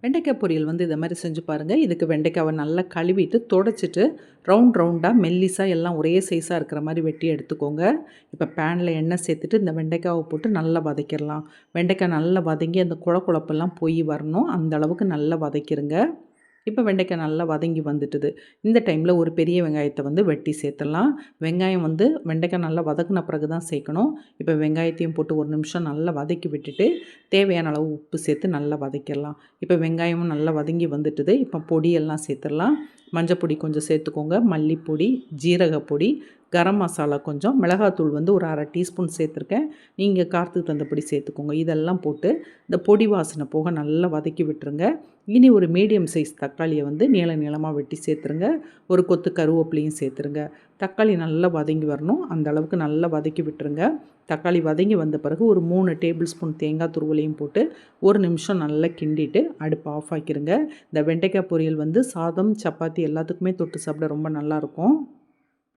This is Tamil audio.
வெண்டைக்காய் பொரியல் வந்து இதை மாதிரி செஞ்சு பாருங்கள். இதுக்கு வெண்டைக்காவை நல்லா கழுவிட்டு தொடச்சிட்டு ரவுண்ட் ரவுண்டாக மெல்லிஸாக எல்லாம் ஒரே சைஸாக இருக்கிற மாதிரி வெட்டி எடுத்துக்கோங்க. இப்போ பேனில் எண்ணெய் சேர்த்துட்டு இந்த வெண்டைக்காவை போட்டு நல்லா வதக்கிடலாம். வெண்டைக்காய் நல்லா வதங்கி அந்த குழப்பெல்லாம் போய் வரணும், அந்த அளவுக்கு நல்லா வதக்கிடுங்க. இப்போ வெண்டைக்காய் நல்லா வதங்கி வந்துட்டுது. இந்த டைமில் ஒரு பெரிய வெங்காயத்தை வந்து வெட்டி சேர்த்துடலாம். வெங்காயம் வந்து வெண்டைக்காய் நல்லா வதக்கின பிறகு தான் சேர்க்கணும். இப்போ வெங்காயத்தையும் போட்டு ஒரு நிமிஷம் நல்லா வதக்கி விட்டுட்டு தேவையான அளவு உப்பு சேர்த்து நல்லா வதக்கிடலாம். இப்போ வெங்காயமும் நல்லா வதங்கி வந்துட்டுது. இப்போ பொடியெல்லாம் சேர்த்துடலாம். மஞ்சப்பொடி கொஞ்சம் சேர்த்துக்கோங்க, மல்லிப்பொடி, ஜீரகப்பொடி, கரம் மசாலா கொஞ்சம், மிளகாத்தூள் வந்து ஒரு 1/2 டீஸ்பூன் சேர்த்துருக்கேன். நீங்கள் காரத்துக்கு தகுந்தபடி சேர்த்துக்கோங்க. இதெல்லாம் போட்டு இந்த பொடி வாசனை போக நல்லா வதக்கி விட்டுருங்க. இனி ஒரு மீடியம் சைஸ் தக்காளியை வந்து நீளமாக வெட்டி சேர்த்துருங்க. ஒரு கொத்து கருவேப்பிலையும் சேர்த்துருங்க. தக்காளி நல்லா வதங்கி வரணும், அந்த அளவுக்கு நல்லா வதக்கி விட்டுருங்க. தக்காளி வதங்கி வந்த பிறகு ஒரு 3 டேபிள் ஸ்பூன் தேங்காய் துருவலையும் போட்டு ஒரு நிமிஷம் நல்லா கிண்டிட்டு அடுப்பு ஆஃப் ஆக்கிடுங்க. இந்த வெண்டைக்காய் பொரியல் வந்து சாதம், சப்பாத்தி எல்லாத்துக்குமே தொட்டு சாப்பிட ரொம்ப நல்லாயிருக்கும்.